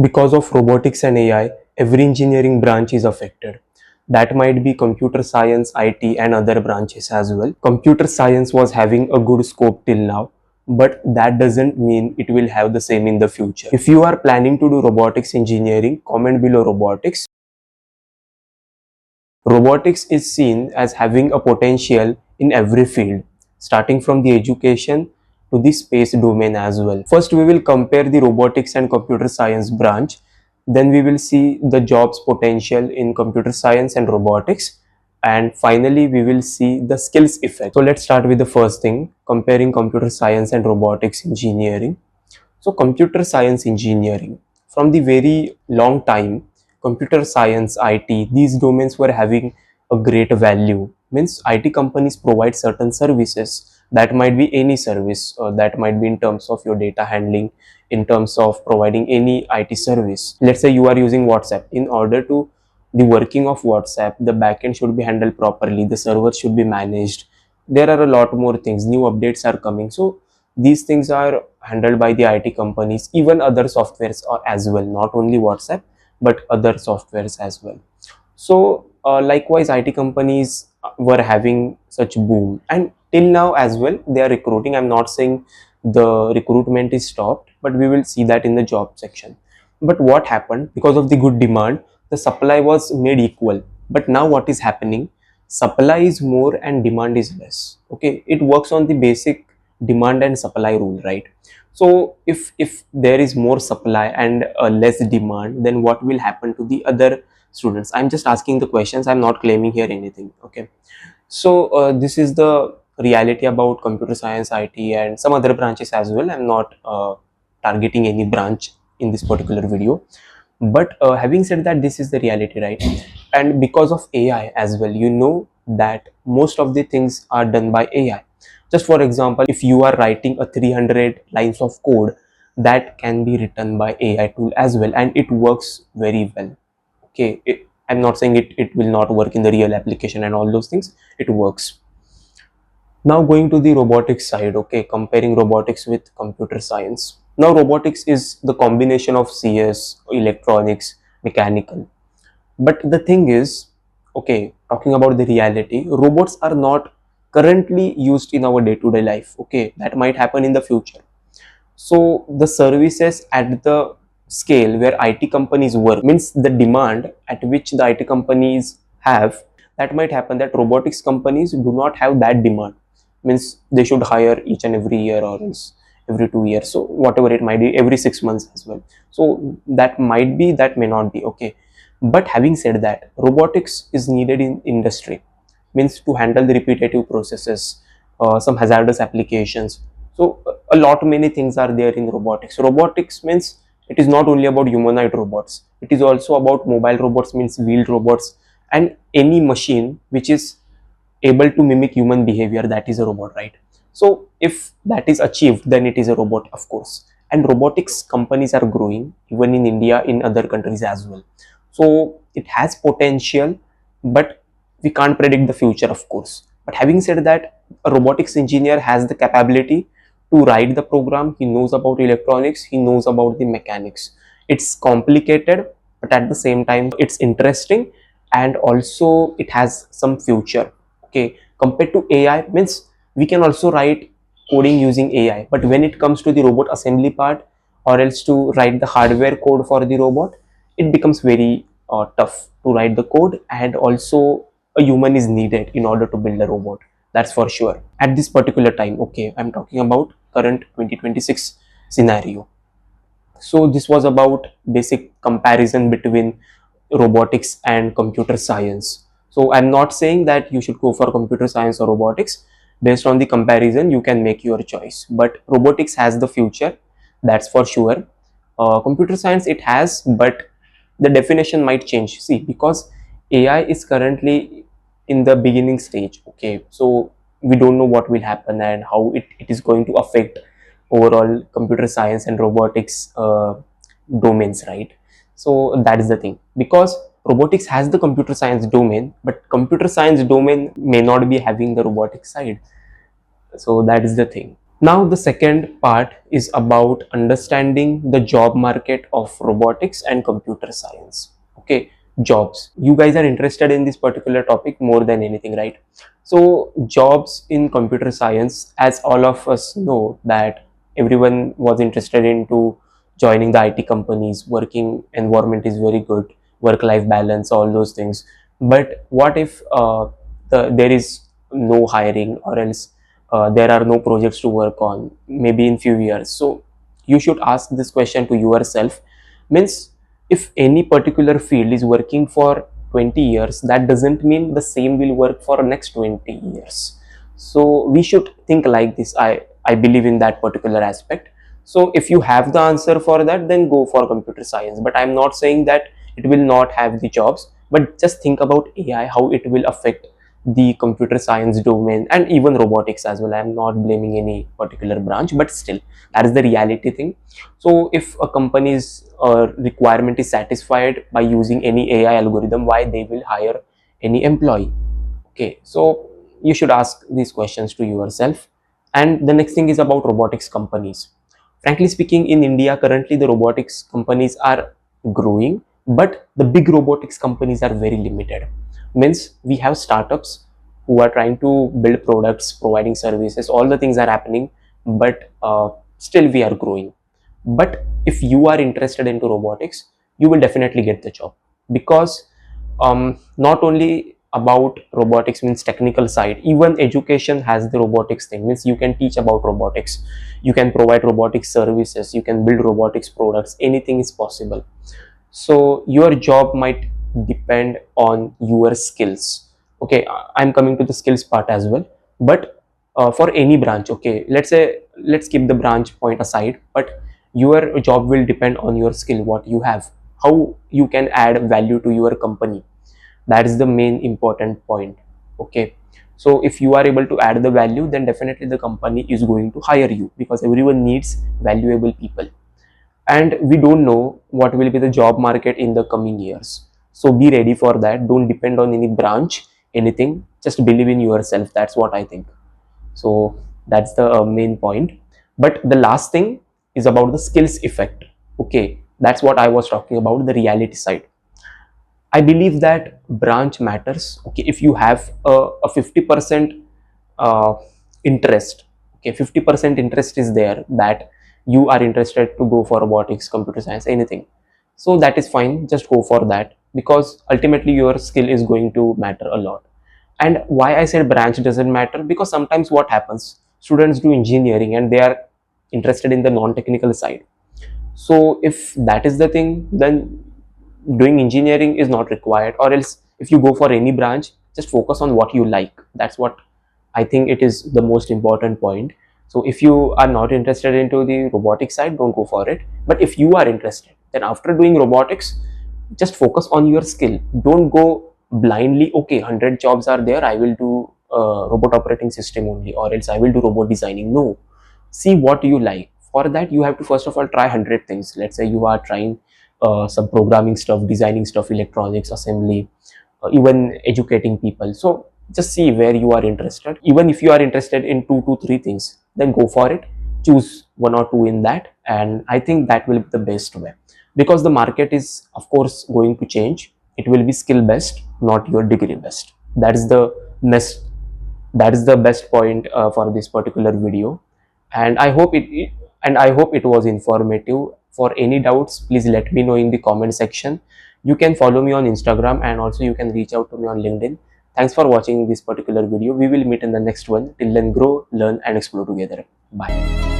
Because of robotics and AI, every engineering branch is affected. That might be computer science, IT, and other branches as well. Computer science was having a good scope till now, but that doesn't mean it will have the same in the future. If you are planning to do robotics engineering, comment below robotics. Robotics is seen as having a potential in every field, starting from the education to the space domain as well. First, we will compare the robotics and computer science branch. Then we will see the jobs potential in computer science and robotics. And finally, we will see the skills effect. So let's start with the first thing, comparing computer science and robotics engineering. So computer science engineering, from the very long time, computer science, IT, these domains were having a great value. Means IT companies provide certain services. That might be any service, that might be in terms of your data handling, in terms of providing any IT service. Let's say you are using WhatsApp. In order to the working of WhatsApp, the backend should be handled properly, the server should be managed. There are a lot more things, new updates are coming. So these things are handled by the IT companies, even other softwares as well, not only WhatsApp, but other softwares as well. So likewise, IT companies were having such boom, and till now as well, they are recruiting. I'm not saying the recruitment is stopped, but we will see that in the job section. But what happened, because of the good demand, the supply was made equal. But now what is happening? Supply is more and demand is less. Okay, it works on the basic demand and supply rule, right? So if there is more supply and less demand, then what will happen to the other students? I'm just asking the questions, I'm not claiming here anything. Okay, so this is the reality about computer science, IT, and some other branches as well. I'm not targeting any branch in this particular video, but having said that, this is the reality, right? And because of AI as well, you know that most of the things are done by AI. Just for example, if you are writing a 300 lines of code, that can be written by AI tool as well, and it works very well. Okay, I'm not saying it will not work in the real application and all those things, it works. Now going to the robotics side, okay, comparing robotics with computer science. Now robotics is the combination of CS, electronics, mechanical. But the thing is, okay, talking about the reality, robots are not currently used in our day-to-day life. Okay, that might happen in the future. So the services at the scale where IT companies work, means the demand at which the IT companies have, that might happen that robotics companies do not have that demand. Means they should hire each and every year, or else every 2 years. So whatever it might be, every 6 months as well. So that might be, that may not be. Okay. But having said that, robotics is needed in industry, means to handle the repetitive processes, some hazardous applications. So a lot many things are there in robotics. Robotics means it is not only about humanoid robots, it is also about mobile robots, means wheeled robots, and any machine which is able to mimic human behavior, that is a robot, right? So if that is achieved, then it is a robot, of course. And robotics companies are growing even in India, in other countries as well. So it has potential, but we can't predict the future, of course. But having said that, a robotics engineer has the capability to write the program. He knows about electronics, he knows about the mechanics. It's complicated, but at the same time it's interesting, and also it has some future. Okay, compared to AI, means we can also write coding using AI, but when it comes to the robot assembly part, or else to write the hardware code for the robot, it becomes very tough to write the code, and also a human is needed in order to build a robot, that's for sure, at this particular time. Okay, I'm talking about current 2026 scenario. So this was about basic comparison between robotics and computer science. So I'm not saying that you should go for computer science or robotics. Based on the comparison, you can make your choice, but robotics has the future, that's for sure. Computer science, it has, but the definition might change. See, because AI is currently in the beginning stage. Okay, so we don't know what will happen and how it is going to affect overall computer science and robotics domains, right? So that is the thing, because robotics has the computer science domain, but computer science domain may not be having the robotics side. So that is the thing. Now the second part is about understanding the job market of robotics and computer science. Okay, jobs. You guys are interested in this particular topic more than anything, right? So jobs in computer science, as all of us know that everyone was interested into joining the IT companies, working environment is very good, work-life balance, all those things. But what if there is no hiring, or else there are no projects to work on maybe in few years? So you should ask this question to yourself. Means, if any particular field is working for 20 years, that doesn't mean the same will work for next 20 years. So we should think like this. I believe in that particular aspect. So if you have the answer for that, then go for computer science. But I'm not saying that it will not have the jobs, but just think about AI, how it will affect the computer science domain, and even robotics as well. I'm not blaming any particular branch, but still, that is the reality thing. So if a company's requirement is satisfied by using any AI algorithm, why they will hire any employee? Okay, so you should ask these questions to yourself. And the next thing is about robotics companies. Frankly speaking, in India currently the robotics companies are growing, but the big robotics companies are very limited. Means, we have startups who are trying to build products, providing services, all the things are happening, but still we are growing. But if you are interested into robotics, you will definitely get the job, because not only about robotics, means technical side, even education has the robotics thing. Means, you can teach about robotics, you can provide robotics services, you can build robotics products, anything is possible. So your job might depend on your skills. Okay, I'm coming to the skills part as well. But for any branch, okay, let's keep the branch point aside, but your job will depend on your skill, what you have, how you can add value to your company. That is the main important point. Okay, so if you are able to add the value, then definitely the company is going to hire you, because everyone needs valuable people. And we don't know what will be the job market in the coming years, so be ready for that. Don't depend on any branch, anything, just believe in yourself. That's what I think. So that's the main point. But the last thing is about the skills effect. Okay, that's what I was talking about, the reality side. I believe that branch matters. Okay, if you have a 50% uh, interest, okay, 50% interest is there, that you are interested to go for robotics, computer science, anything. So that is fine, just go for that, because ultimately your skill is going to matter a lot. And why I said branch doesn't matter, because sometimes what happens, students do engineering and they are interested in the non-technical side. So if that is the thing, then doing engineering is not required. Or else, if you go for any branch, just focus on what you like. That's what I think it is the most important point. So if you are not interested into the robotics side, don't go for it. But if you are interested, then after doing robotics, just focus on your skill. Don't go blindly, okay, 100 jobs are there, I will do robot operating system only, or else I will do robot designing. No, see what you like. For that, you have to first of all try 100 things. Let's say you are trying some programming stuff, designing stuff, electronics, assembly, even educating people. So just see where you are interested. Even if you are interested in 2 to 3 things, then go for it. Choose one or two in that, and I think that will be the best way, because the market is of course going to change. It will be skill based, not your degree based. That is the best. That is the best point for this particular video, and I hope it was informative. For any doubts, please let me know in the comment section. You can follow me on Instagram, and also you can reach out to me on LinkedIn. Thanks for watching this particular video. We will meet in the next one. Till then, grow, learn, and explore together. Bye.